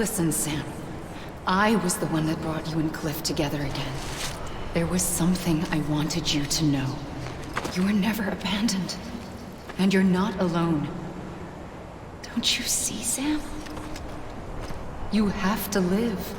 Listen, Sam. I was the one that brought you and Cliff together again. There was something I wanted you to know. You were never abandoned. And you're not alone. Don't you see, Sam? You have to live.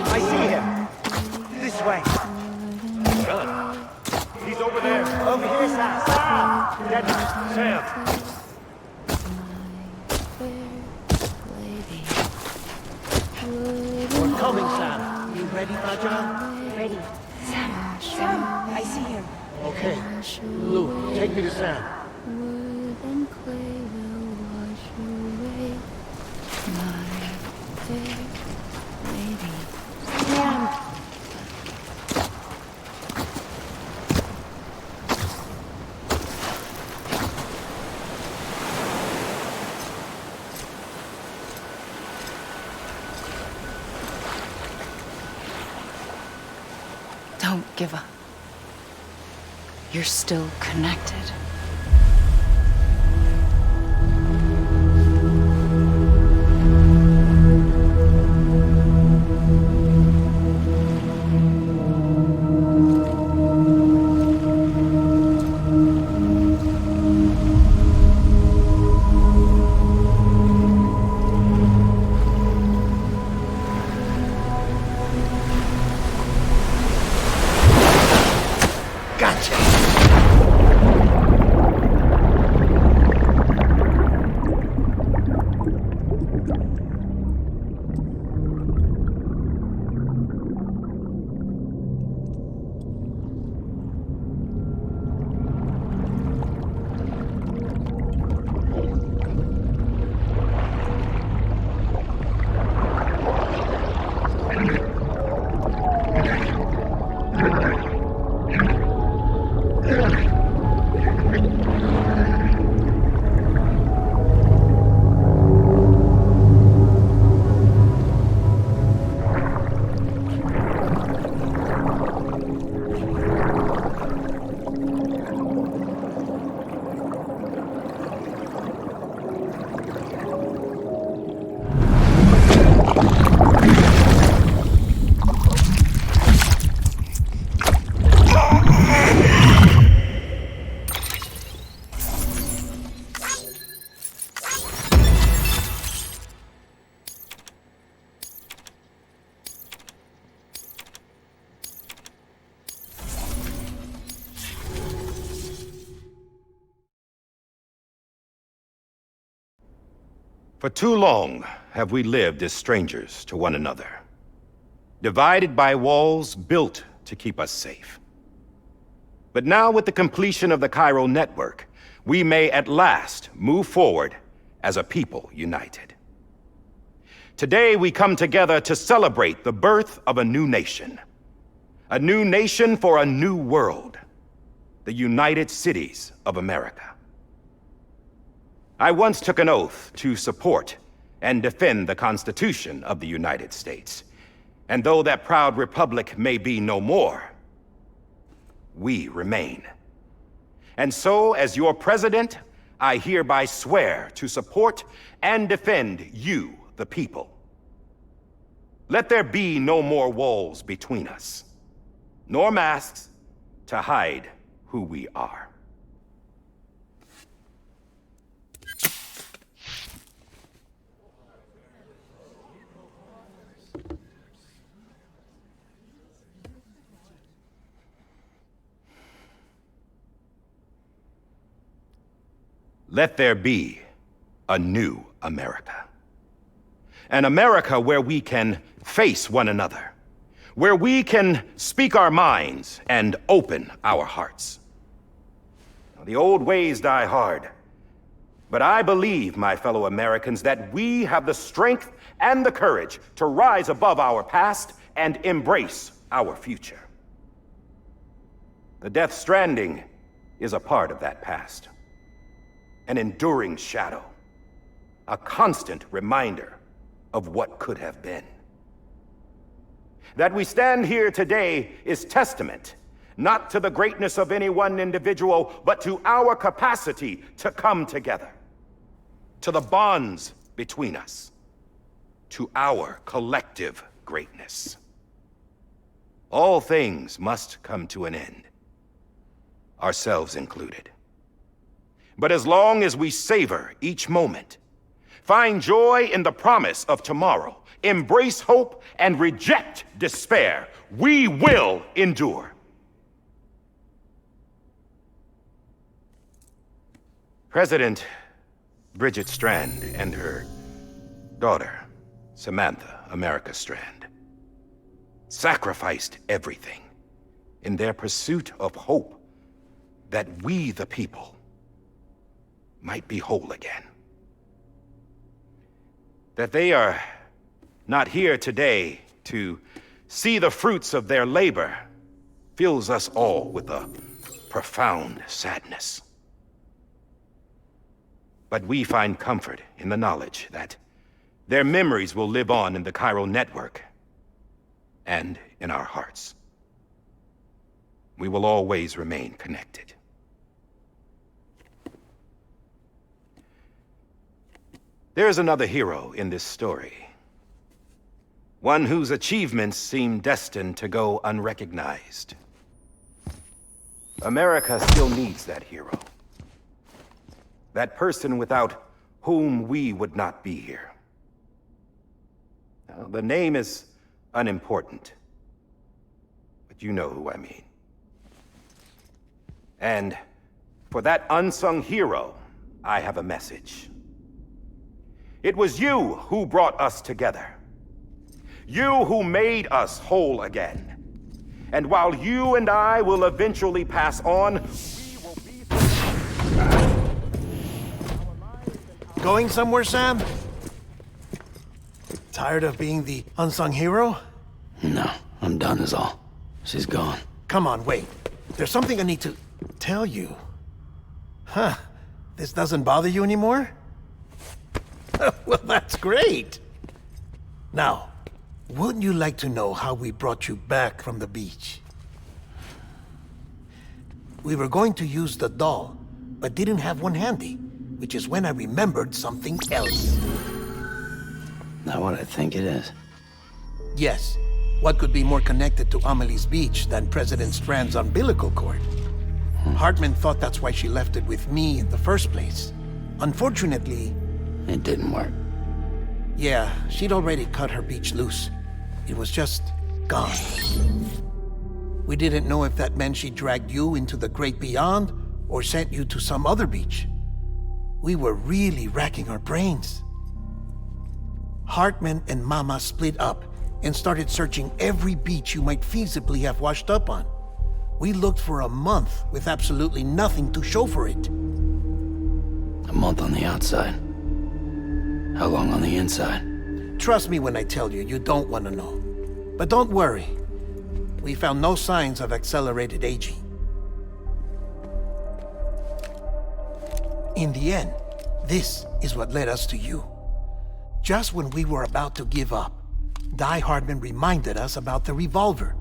I see him. This way. He's over there. Over here, Sam. Sam! Get him. Sam. We're coming, Sam. You ready, Fragile? Ready. Sam, I see him. Okay. Lou, take me to Sam. Sam. Don't give up. You're still connected. For too long have we lived as strangers to one another, divided by walls built to keep us safe. But now, with the completion of the Cairo network, we may at last move forward as a people united. Today we come together to celebrate the birth of a new nation for a new world, the United Cities of America. I once took an oath to support and defend the Constitution of the United States. And though that proud republic may be no more, we remain. And so, as your president, I hereby swear to support and defend you, the people. Let there be no more walls between us, nor masks to hide who we are. let there be a new America. An America where we can face one another, where we can speak our minds and open our hearts. The old ways die hard, but I believe, my fellow Americans, that we have the strength and the courage to rise above our past and embrace our future. The Death Stranding is a part of that past. An enduring shadow. A constant reminder of what could have been. That we stand here today is testament, not to the greatness of any one individual, but to our capacity to come together. To the bonds between us. To our collective greatness. All things must come to an end. Ourselves included. But as long as we savor each moment, find joy in the promise of tomorrow, embrace hope, and reject despair, we will endure. President Bridget Strand and her daughter, Samantha America Strand, sacrificed everything in their pursuit of hope that we, the people, might be whole again. That they are not here today to see the fruits of their labor fills us all with a profound sadness. But we find comfort in the knowledge that their memories will live on in the chiral network and in our hearts. We will always remain connected. There's another hero in this story. One whose achievements seem destined to go unrecognized. America still needs that hero. That person without whom we would not be here. Now, the name is unimportant, but you know who I mean. And for that unsung hero, I have a message. It was you who brought us together. You who made us whole again. And while you and I will eventually pass on, we will be... Going somewhere, Sam? Tired of being the unsung hero? No, I'm done is all. She's gone. Come on, wait. There's something I need to tell you. Huh. This doesn't bother you anymore? Well, that's great. Now, wouldn't you like to know how we brought you back from the beach? We were going to use the doll, but didn't have one handy, which is when I remembered something else. Not what I think it is. Yes. What could be more connected to Amelie's beach than President Strand's umbilical cord? Hartman thought that's why she left it with me in the first place. Unfortunately... It didn't work. Yeah, she'd already cut her beach loose. It was just gone. We didn't know if that meant she dragged you into the great beyond or sent you to some other beach. We were really racking our brains. Hartman and Mama split up and started searching every beach you might feasibly have washed up on. We looked for a month with absolutely nothing to show for it. A month on the outside. How long on the inside? Trust me when I tell you, you don't want to know. But don't worry. We found no signs of accelerated aging. In the end, this is what led us to you. Just when we were about to give up, Die Hardman reminded us about the revolver.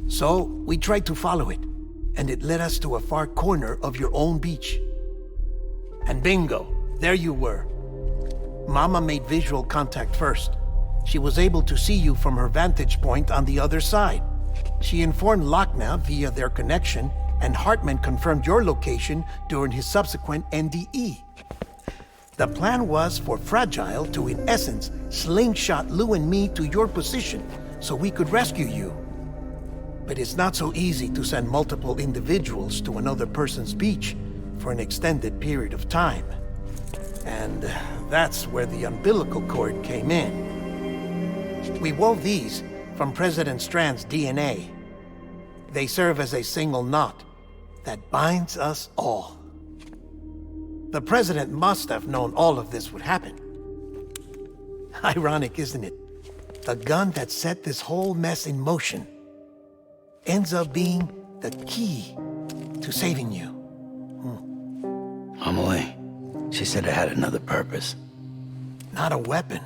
So, we tried to follow it, and it led us to a far corner of your own beach. And bingo, there you were. Mama made visual contact first. She was able to see you from her vantage point on the other side. She informed Lochna via their connection, and Hartman confirmed your location during his subsequent NDE. The plan was for Fragile to, in essence, slingshot Lou and me to your position so we could rescue you. But it's not so easy to send multiple individuals to another person's beach for for an extended period of time. And that's where the umbilical cord came in. We wove these from President Strand's DNA. They serve as a single knot that binds us all. The President must have known all of this would happen. Ironic, isn't it? The gun that set this whole mess in motion ends up being the key to saving you. Amelie, she said it had another purpose. Not a weapon,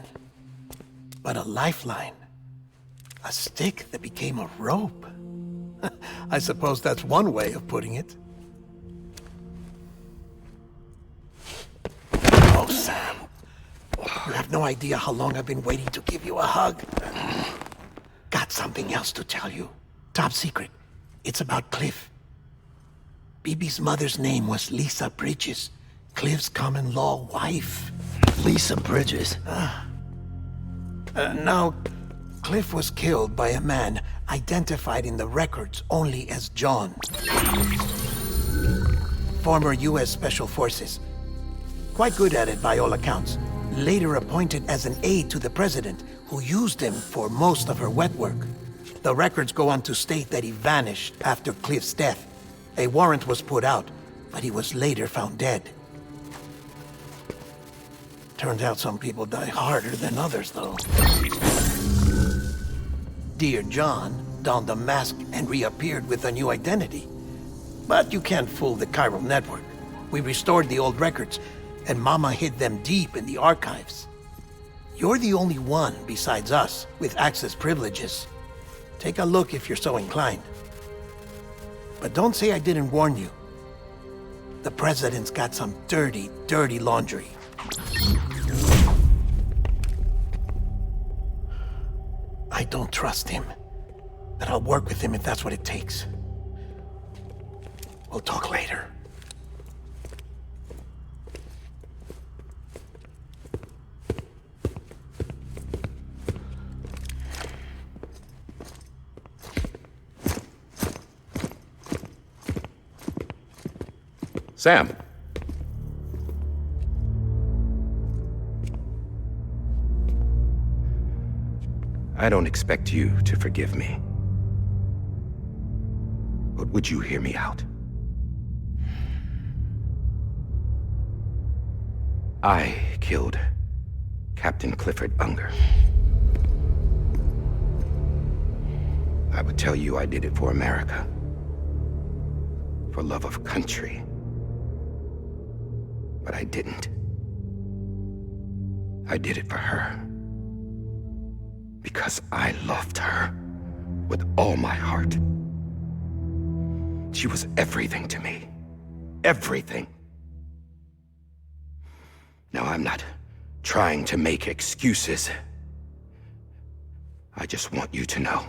but a lifeline. A stick that became a rope. I suppose that's one way of putting it. Oh, Sam. You have no idea how long I've been waiting to give you a hug. Got something else to tell you. Top secret. It's about Cliff. Bibi's mother's name was Lisa Bridges, Cliff's common-law wife. Lisa Bridges? Now, Cliff was killed by a man identified in the records only as John. Former U.S. Special Forces. Quite good at it by all accounts. Later appointed as an aide to the president, who used him for most of her wet work. The records go on to state that he vanished after Cliff's death. A warrant was put out, but he was later found dead. Turns out some people die harder than others, though. Dear John donned a mask and reappeared with a new identity. But you can't fool the chiral network. We restored the old records, and Mama hid them deep in the archives. You're the only one besides us with access privileges. Take a look if you're so inclined. But don't say I didn't warn you. The president's got some dirty, dirty laundry. I don't trust him, but I'll work with him if that's what it takes. We'll talk later. Sam. I don't expect you to forgive me. But would you hear me out? I killed Captain Clifford Unger. I would tell you I did it for America. For love of country. But I didn't. I did it for her. Because I loved her with all my heart. She was everything to me. Everything. Now, I'm not trying to make excuses. I just want you to know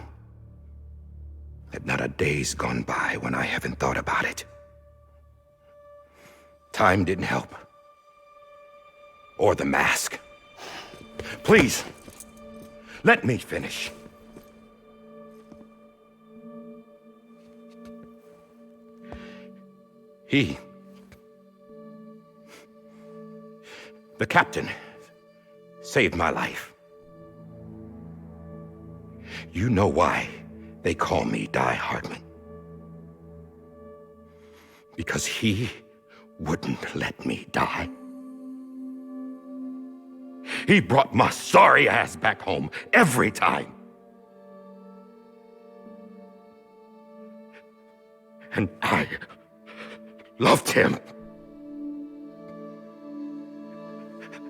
that not a day's gone by when I haven't thought about it. Time didn't help. Or the mask. Please, let me finish. The captain, saved my life. You know why they call me Die Hardman. Because he wouldn't let me die. He brought my sorry ass back home every time. And I loved him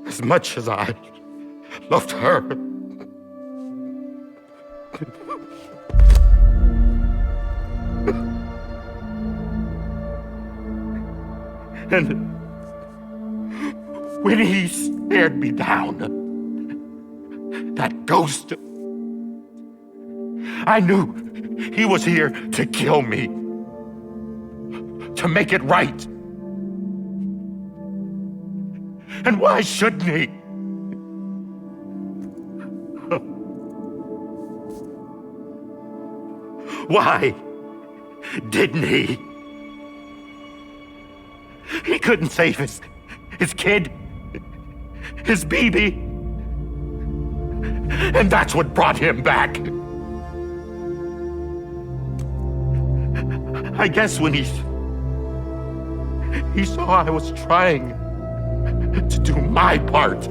as much as I loved her. And when he stared me down, that ghost, I knew he was here to kill me, to make it right. And why shouldn't he? Why didn't he? He couldn't save his kid, his baby. And that's what brought him back. I guess when he saw I was trying to do my part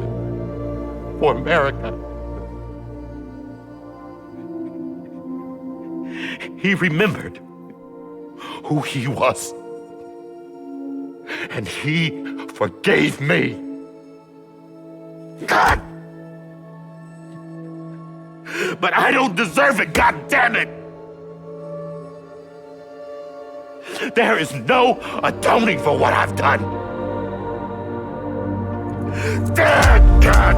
for America, he remembered who he was. And he forgave me. God! But I don't deserve it, God damn it! There is no atoning for what I've done. Damn, God!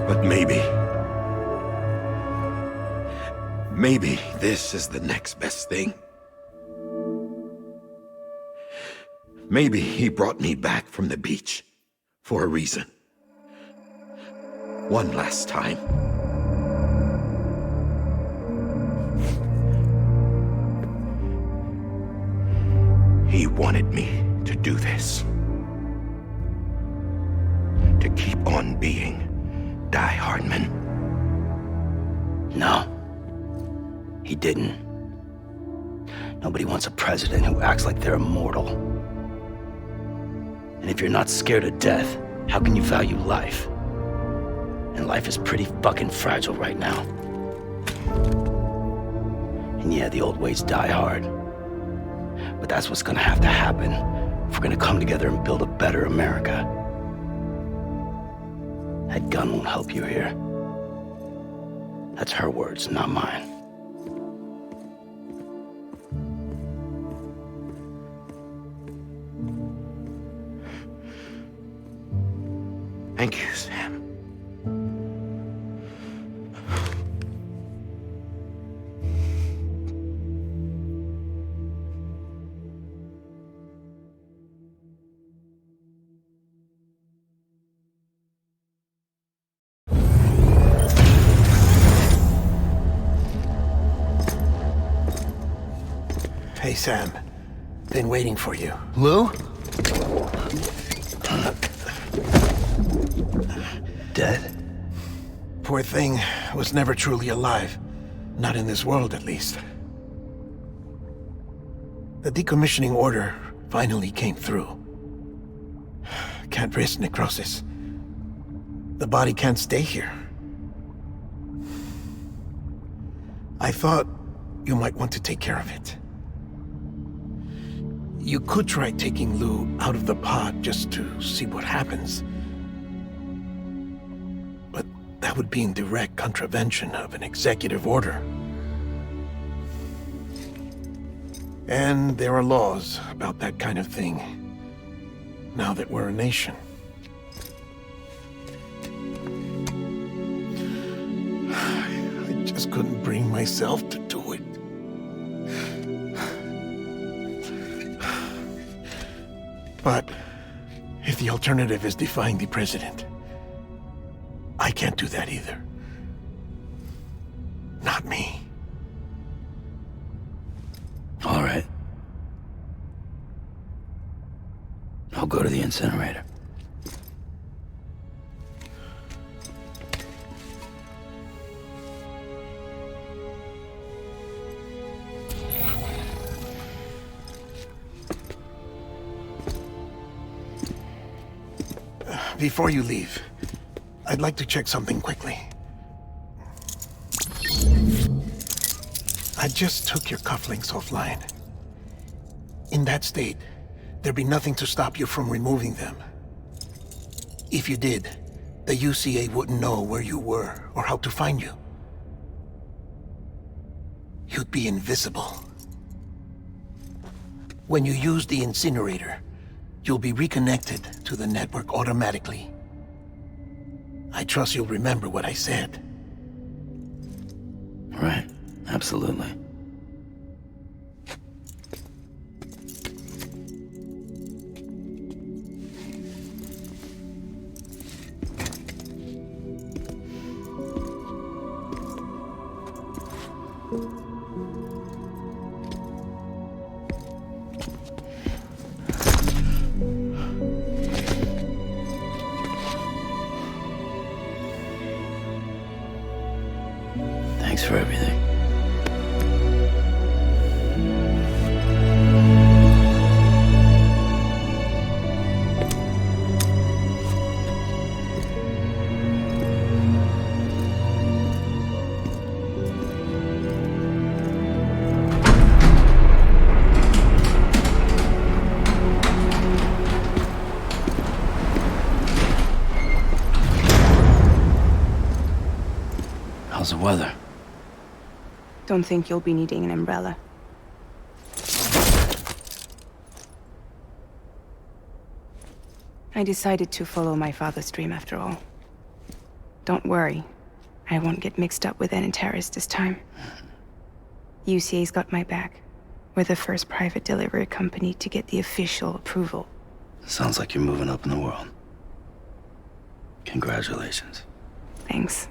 But maybe this is the next best thing. Maybe he brought me back from the beach for a reason. One last time. He wanted me to do this. To keep on being Die Hardman. No. He didn't. Nobody wants a president who acts like they're immortal. And if you're not scared of death, how can you value life? And life is pretty fucking fragile right now. And yeah, the old ways die hard. But that's what's gonna have to happen if we're gonna come together and build a better America. That gun won't help you here. That's her words, not mine. Thank you, Sam. Hey, Sam. Been waiting for you. Lou? Dead? Poor thing was never truly alive. Not in this world, at least. The decommissioning order finally came through. Can't risk necrosis. The body can't stay here. I thought you might want to take care of it. You could try taking Lou out of the pod just to see what happens. But that would be in direct contravention of an executive order. And there are laws about that kind of thing, now that we're a nation. I just couldn't bring myself to do it. But if the alternative is defying the president, I can't do that either. Not me. All right. I'll go to the incinerator. Before you leave, I'd like to check something quickly. I just took your cufflinks offline. In that state, there'd be nothing to stop you from removing them. If you did, the UCA wouldn't know where you were or how to find you. You'd be invisible. When you use the incinerator, you'll be reconnected to the network automatically. I trust you'll remember what I said. Right. Absolutely. Thanks for everything. How's the weather? Don't think you'll be needing an umbrella. I decided to follow my father's dream after all. Don't worry. I won't get mixed up with any terrorists this time. UCA's got my back. We're the first private delivery company to get the official approval. Sounds like you're moving up in the world. Congratulations. Thanks.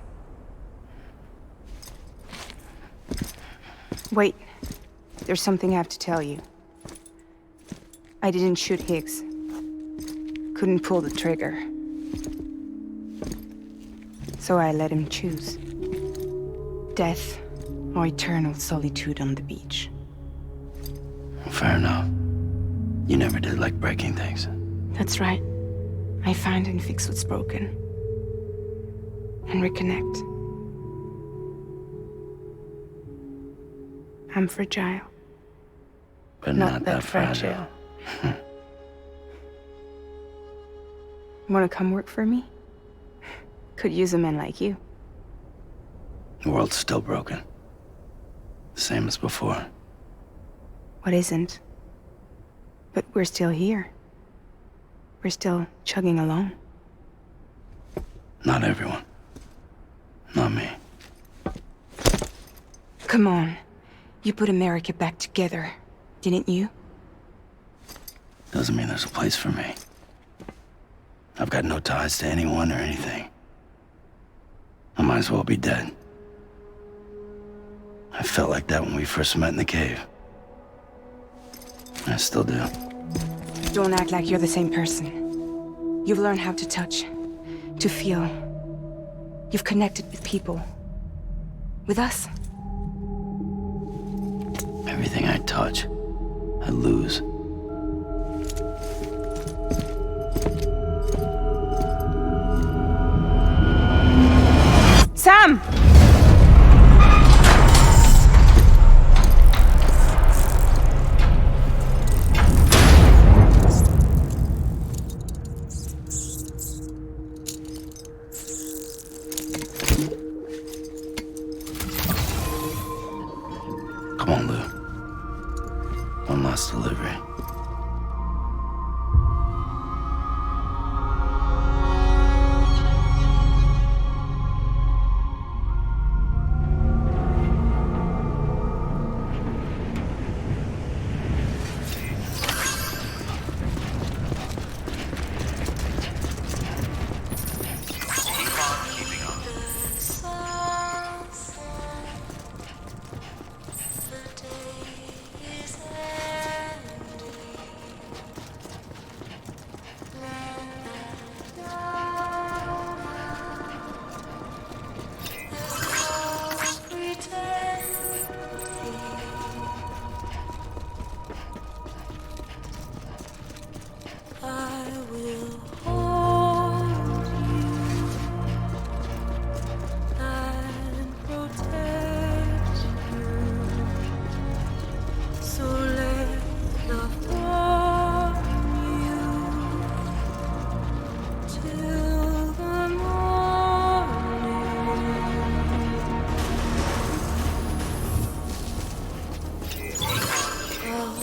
Wait. There's something I have to tell you. I didn't shoot Higgs. Couldn't pull the trigger. So I let him choose. Death or eternal solitude on the beach. Fair enough. You never did like breaking things. That's right. I find and fix what's broken. And reconnect. I'm fragile. But not that fragile. Wanna come work for me? Could use a man like you. The world's still broken. The same as before. What isn't? But we're still here. We're still chugging along. Not everyone. Not me. Come on. You put America back together, didn't you? Doesn't mean there's a place for me. I've got no ties to anyone or anything. I might as well be dead. I felt like that when we first met in the cave. I still do. Don't act like you're the same person. You've learned how to touch, to feel. You've connected with people. With us. Everything I touch, I lose. Sam! Come on, Lou. One last delivery.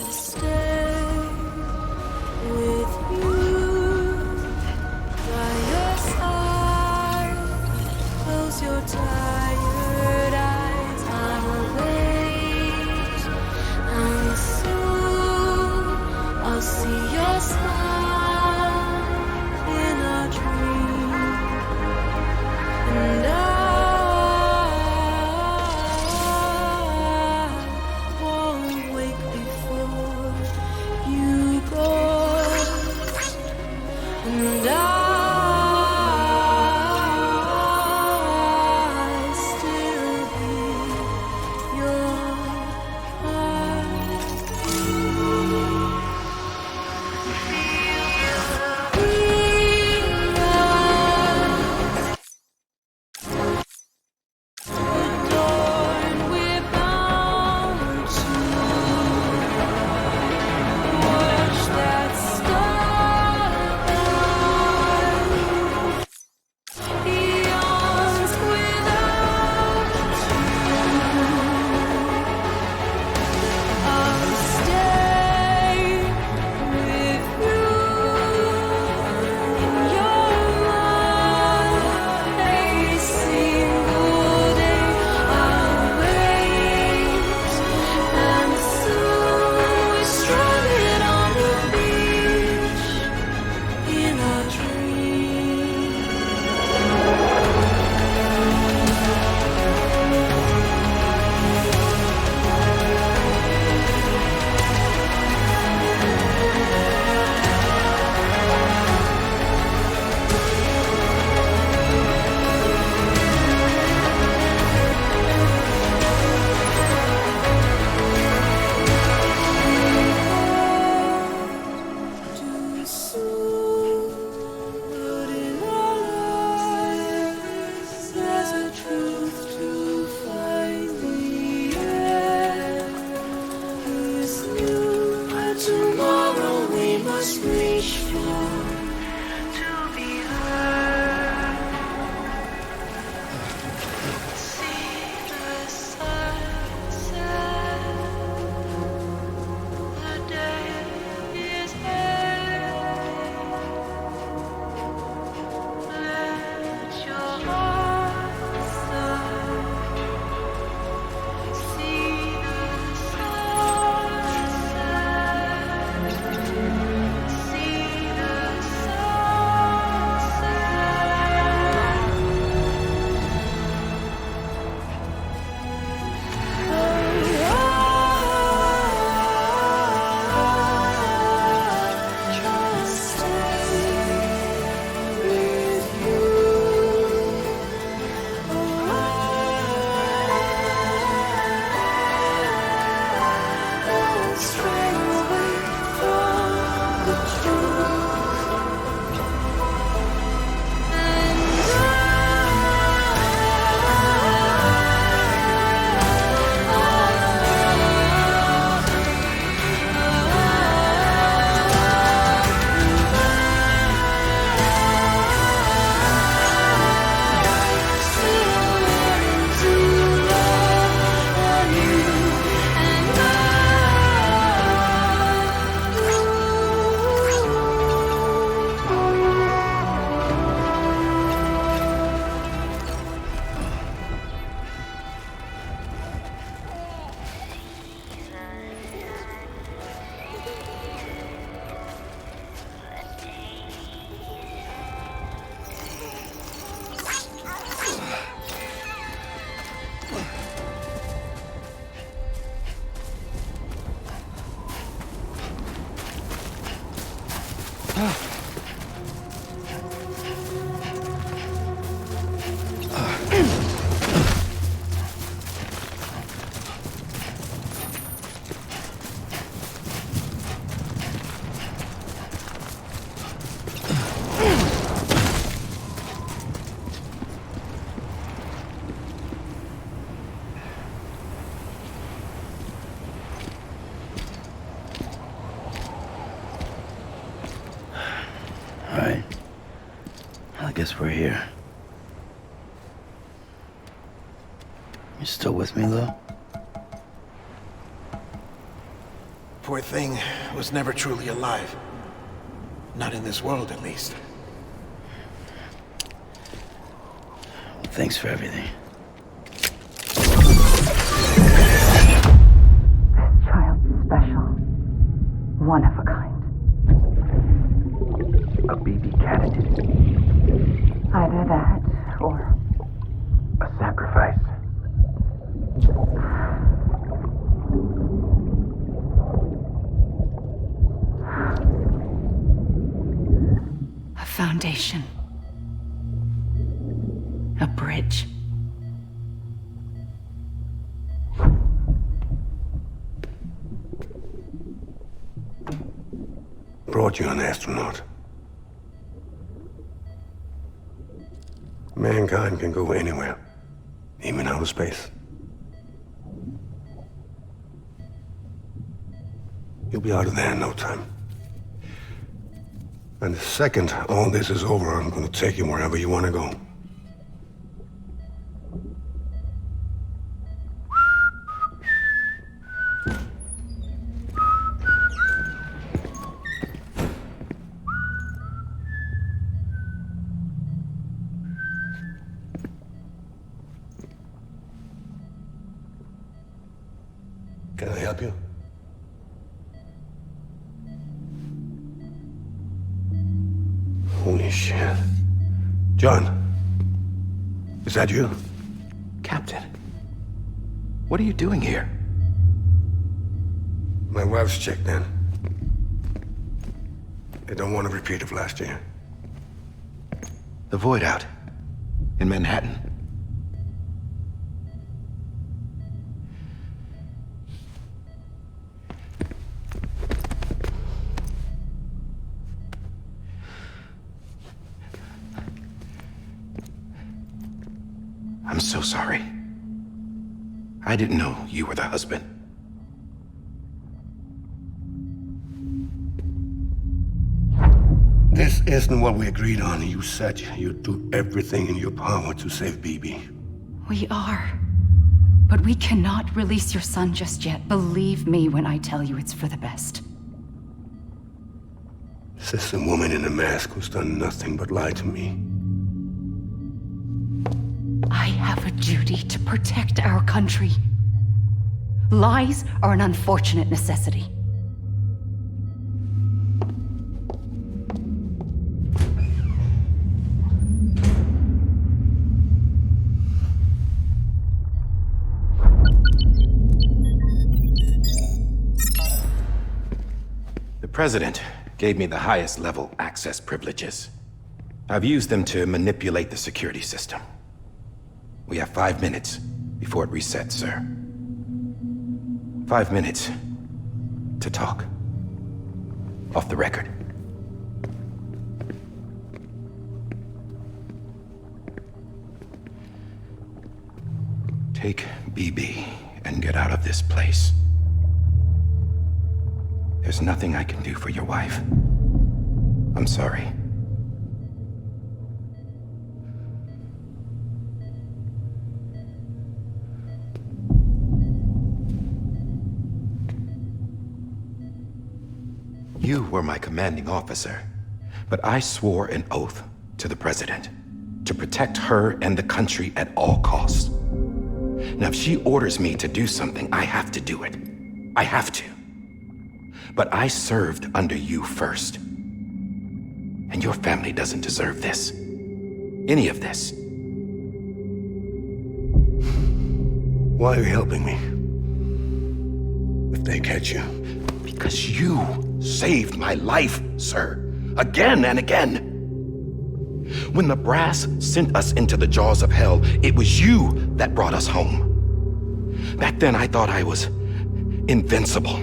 Stay. stray away from the truth. Alright. I guess we're here. You still with me, Lou? Poor thing was never truly alive. Not in this world, at least. Thanks for everything. This child's special. One of a kind. A baby candidate. Either that, or A sacrifice. a foundation. A bridge. Brought you an astronaut. Mankind can go anywhere, even outer space. You'll be out of there in no time. And the second all this is over, I'm gonna take you wherever you wanna go. Can I help you? Holy shit. John, is that you? Captain, what are you doing here? My wife's checked in. They don't want a repeat of last year. The Void out in Manhattan. I'm so sorry. I didn't know you were the husband. This isn't what we agreed on. You said you'd do everything in your power to save BB. We are. But we cannot release your son just yet. Believe me when I tell you it's for the best. This is a woman in a mask who's done nothing but lie to me. I have a duty to protect our country. Lies are an unfortunate necessity. The President gave me the highest level access privileges. I've used them to manipulate the security system. We have 5 minutes before it resets, sir. 5 minutes. to talk. Off the record. Take BB and get out of this place. There's nothing I can do for your wife. I'm sorry. You were my commanding officer, but I swore an oath to the President to protect her and the country at all costs. Now, if she orders me to do something, I have to do it. I have to. But I served under you first. And your family doesn't deserve this. Any of this. Why are you helping me? If they catch you. Because you saved my life, sir. Again and again. When the brass sent us into the jaws of hell, it was you that brought us home. Back then, I thought I was invincible.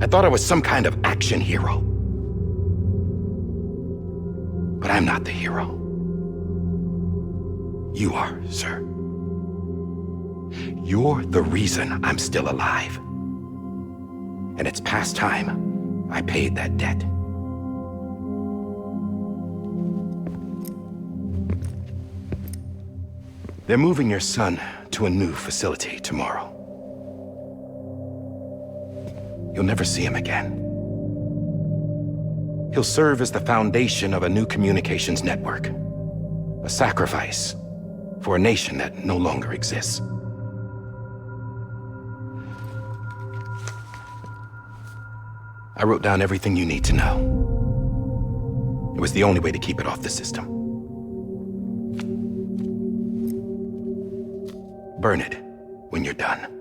I thought I was some kind of action hero. But I'm not the hero. You are, sir. You're the reason I'm still alive. And it's past time I paid that debt. They're moving your son to a new facility tomorrow. You'll never see him again. He'll serve as the foundation of a new communications network. A sacrifice for a nation that no longer exists. I wrote down everything you need to know. It was the only way to keep it off the system. Burn it when you're done.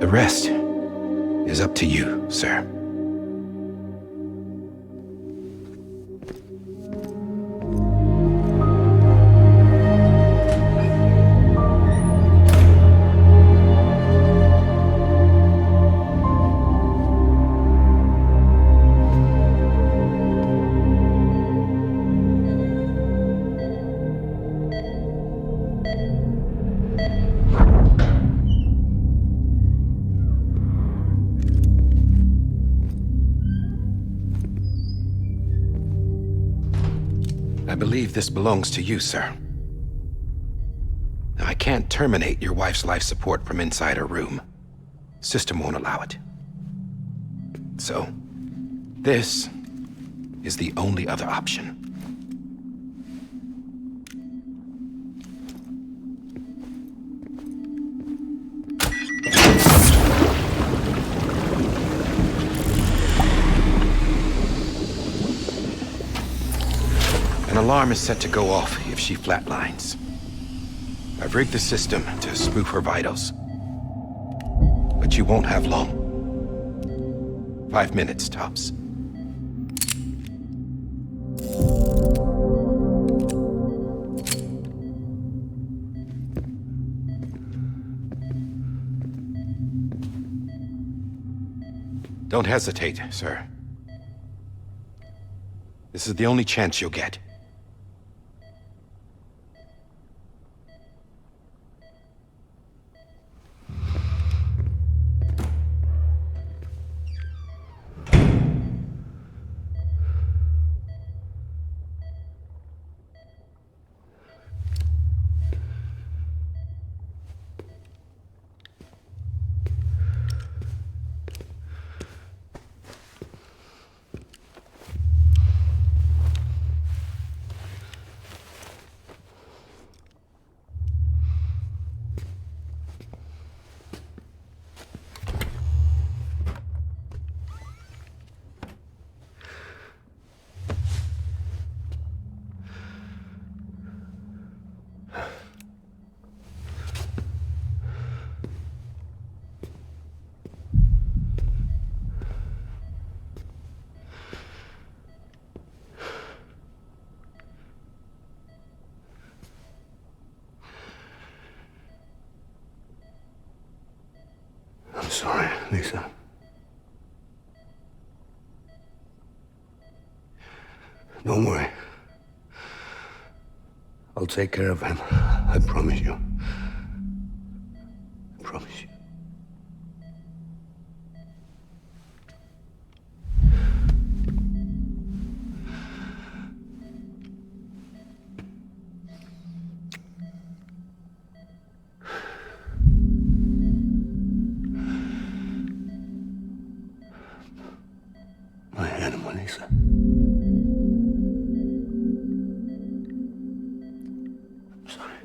The rest is up to you, sir. I believe this belongs to you, sir. Now, I can't terminate your wife's life support from inside her room. System won't allow it. So, this is the only other option. An alarm is set to go off if she flatlines. I've rigged the system to spoof her vitals. But you won't have long. 5 minutes, tops. Don't hesitate, sir. This is the only chance you'll get. Lisa. Don't worry. I'll take care of him. I promise you. I promise you. My animal, Lisa. I'm sorry.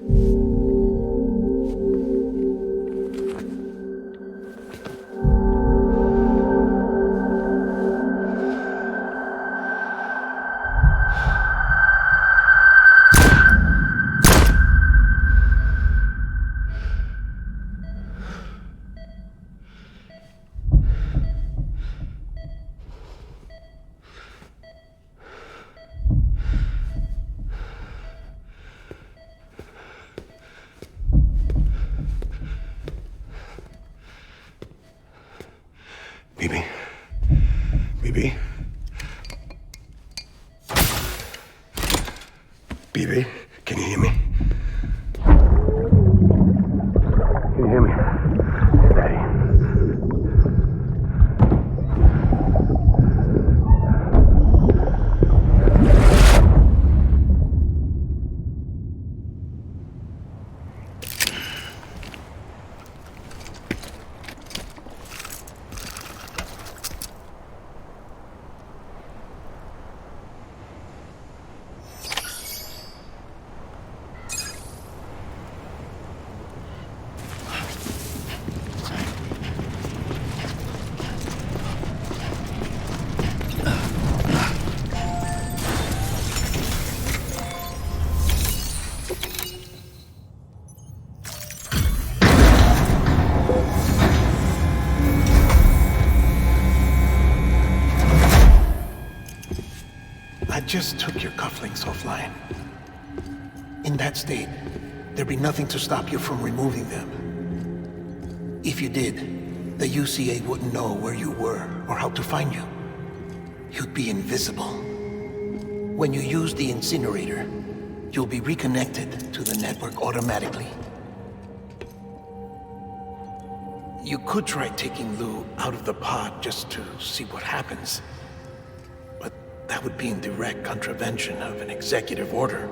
Bibi. Bibi. Bibi, can you hear me? Can you hear me? Steady. I just took your cufflinks offline. In that state, there'd be nothing to stop you from removing them. If you did, the UCA wouldn't know where you were or how to find you. You'd be invisible. When you use the incinerator, you'll be reconnected to the network automatically. You could try taking Lou out of the pod just to see what happens. But that would be in direct contravention of an executive order.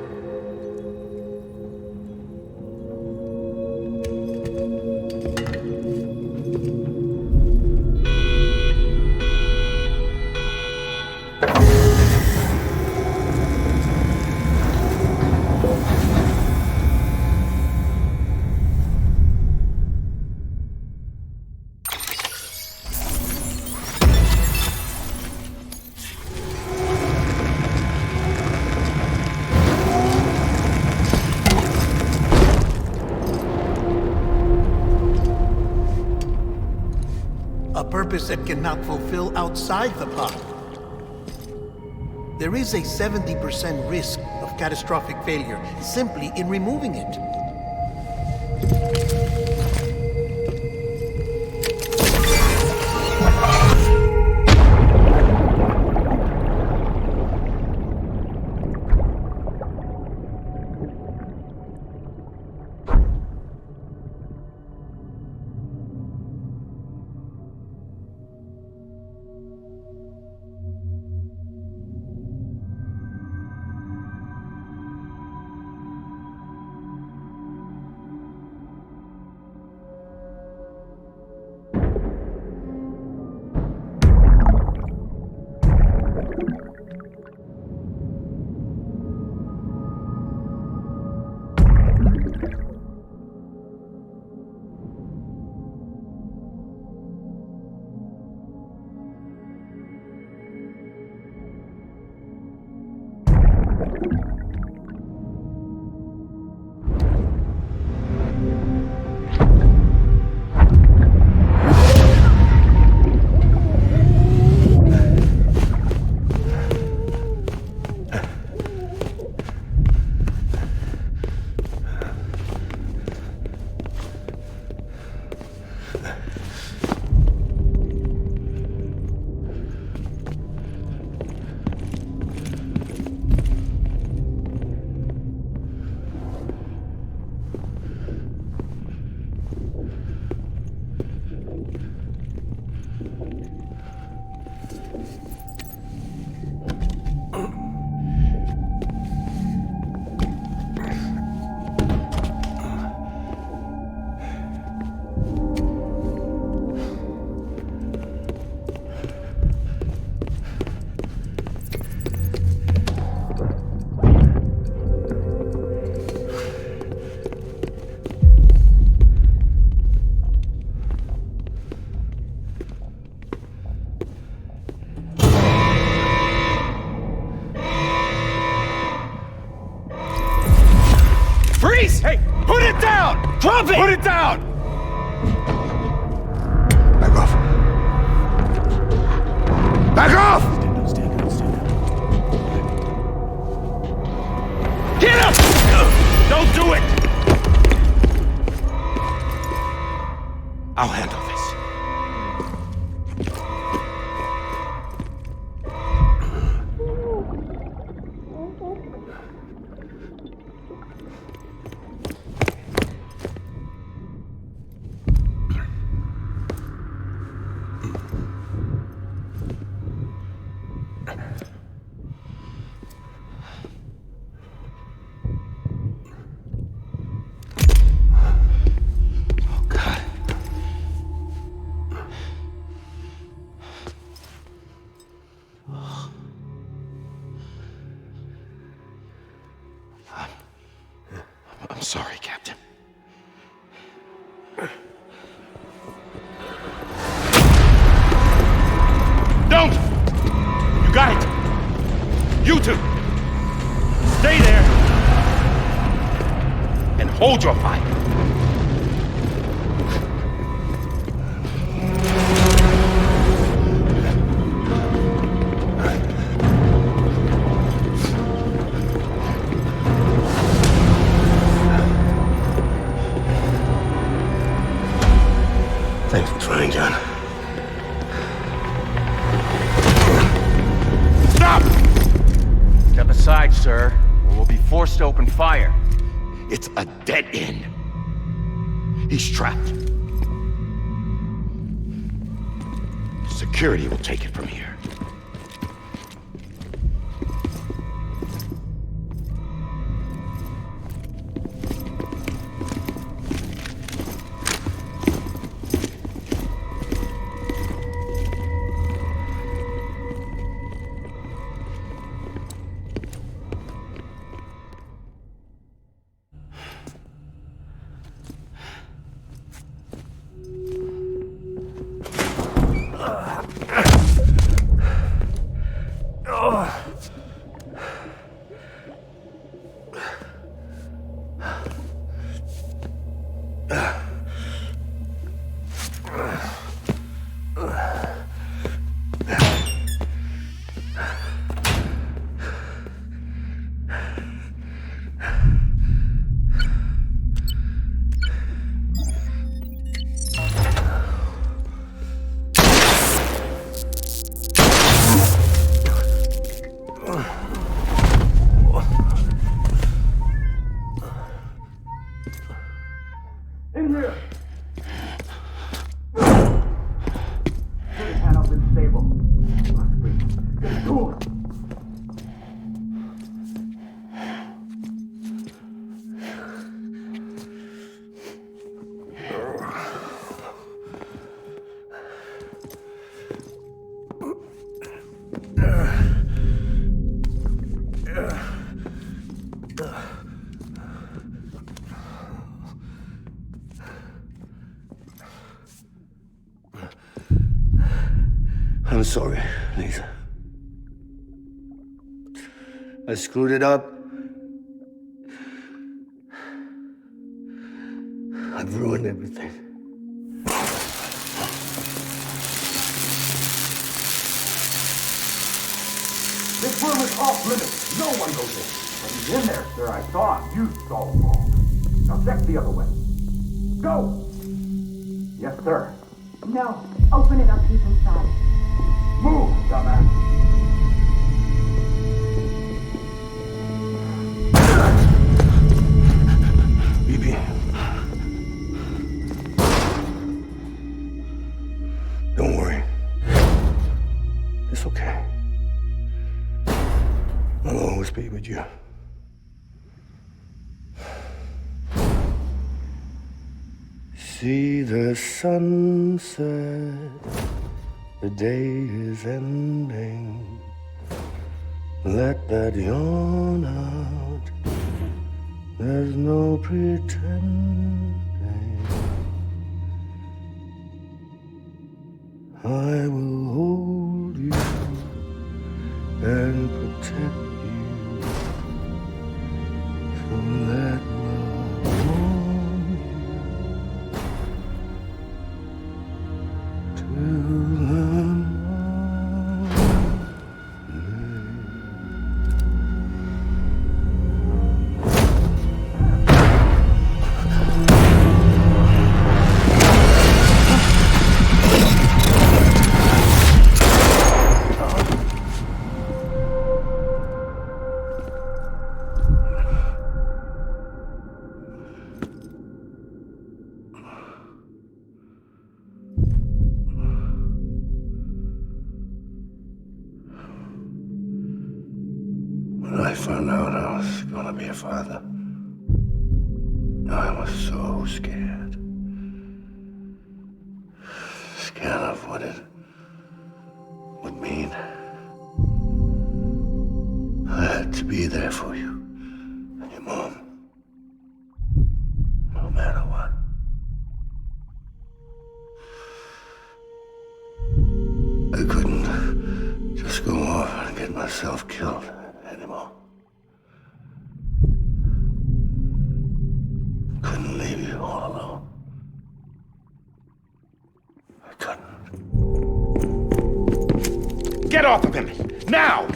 A purpose that cannot fulfill outside the pod. There is a 70% risk of catastrophic failure simply in removing it. Freeze! Hey, put it down! Drop it! Put it down! Back off. Back off! Get up! Don't do it! I'll handle this. I'm sorry, Captain. Don't! You got it! You two! Stay there! And hold your fire! Thanks for trying, John. Stop! Step aside, sir, or we'll be forced to open fire. It's a dead end. He's trapped. Security will take it from here. I'm sorry, Lisa. I screwed it up. I've ruined everything. This room is off limits. No one goes in. But he's in there, sir. I saw him. You saw him all. Now check the other way. Go! Yes, sir. No. Open it up. He's inside. Move, dumbass. BB. Don't worry. It's okay. I'll always be with you. See the sunset. The day is ending. Let that yawn out. There's no pretending. I will hold you and protect you from that love. found out I was gonna be a father, I was so scared. Scared of what it would mean. I had to be there for you and your mom, no matter what. I couldn't just go off and get myself killed anymore. Couldn't leave you all alone. I couldn't. Get off of him! Now!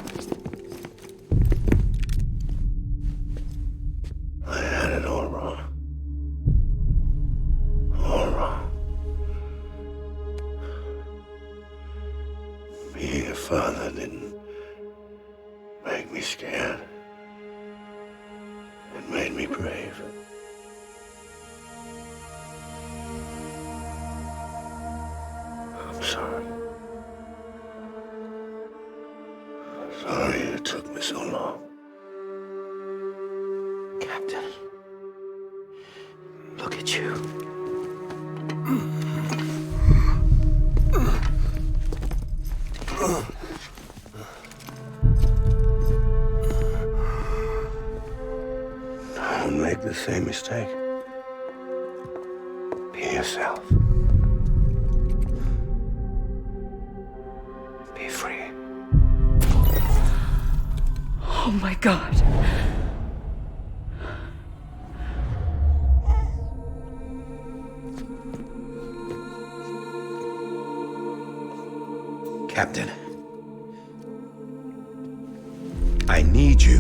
I had it all wrong. All wrong. Being a father didn't make me scared. It made me brave. I'm sorry. Sorry it took me so long. Captain, look at you. Don't make the same mistake. Be yourself. Be free. Oh my God. Captain, I need you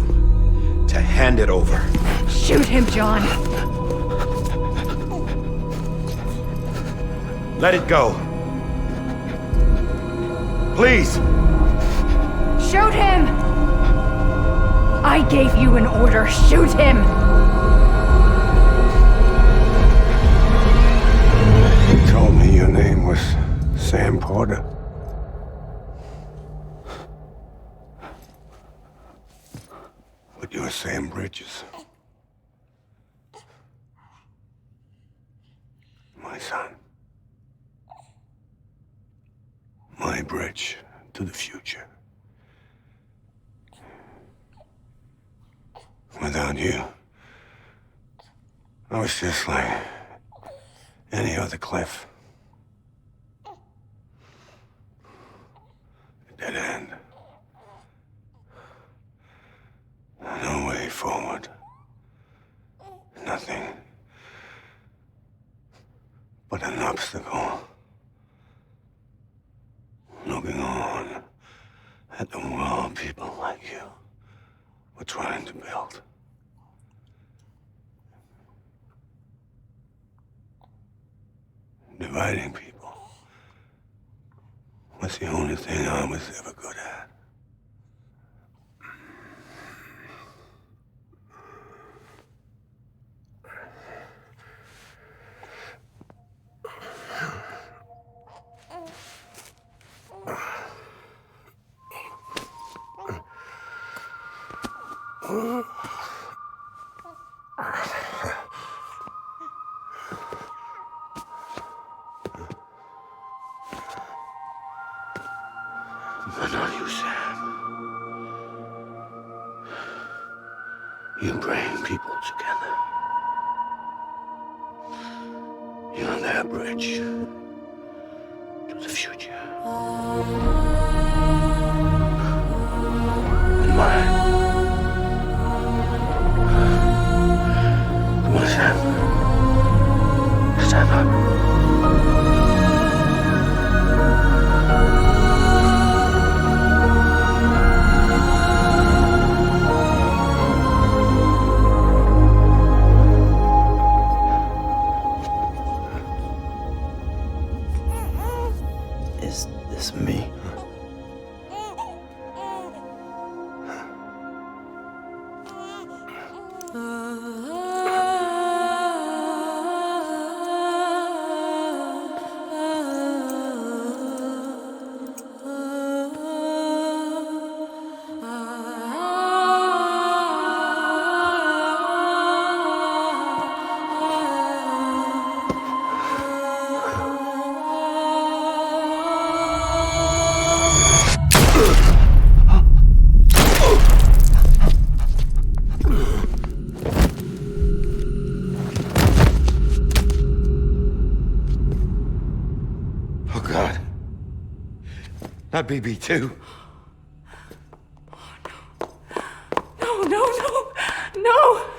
to hand it over. Shoot him, John. Let it go. Please. Shoot him! I gave you an order. Shoot him! You told me your name was Sam Porter. But you're Sam Bridges. My son. My bridge to the future. Without you, I was just like any other Cliff. A dead end. No way forward. Nothing but an obstacle. Looking on at the world people like you were trying to build. Dividing people was the only thing I was ever good at. But not you, Sam. You bring people together. You're their bridge to the future. And mine. Come on, Sam. Stand up. Is this me? Not BB2. No, no, no, no!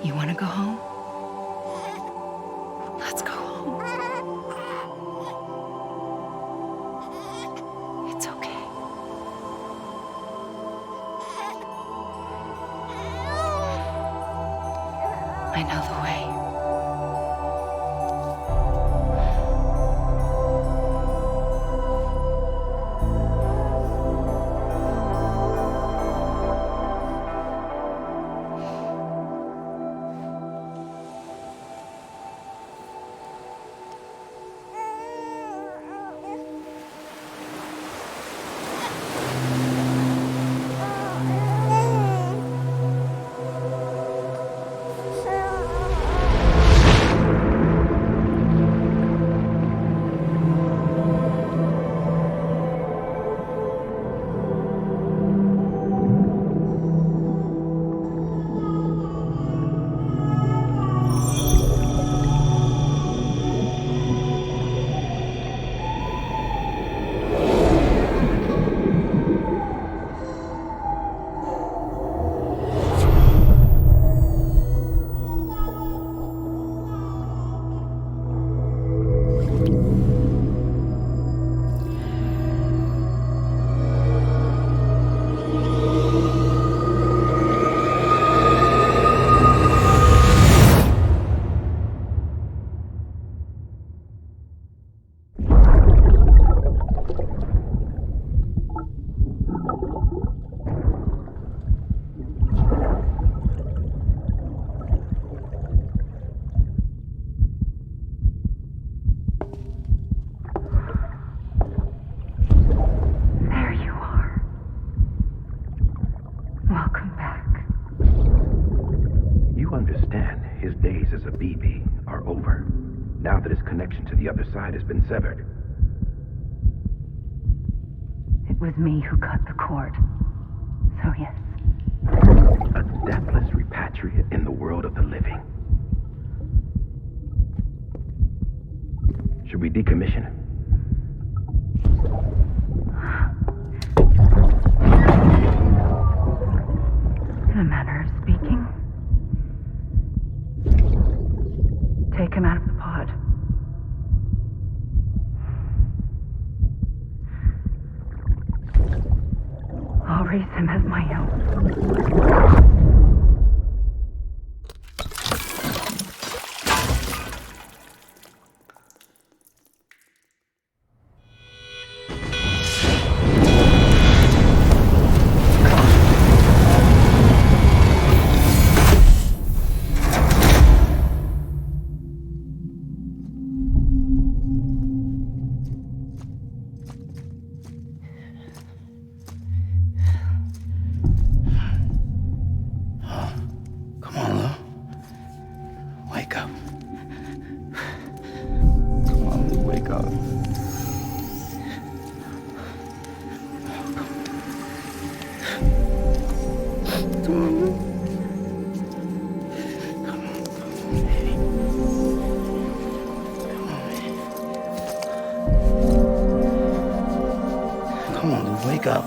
You want to go home? Let's go home. It's okay. I know the way. connection to the other side has been severed. It was me who cut the cord. So yes. A deathless repatriate in the world of the living. Should we decommission him? him out of the pod. I'll raise him as my own. Wake up. Wake up. Come on. Wake up!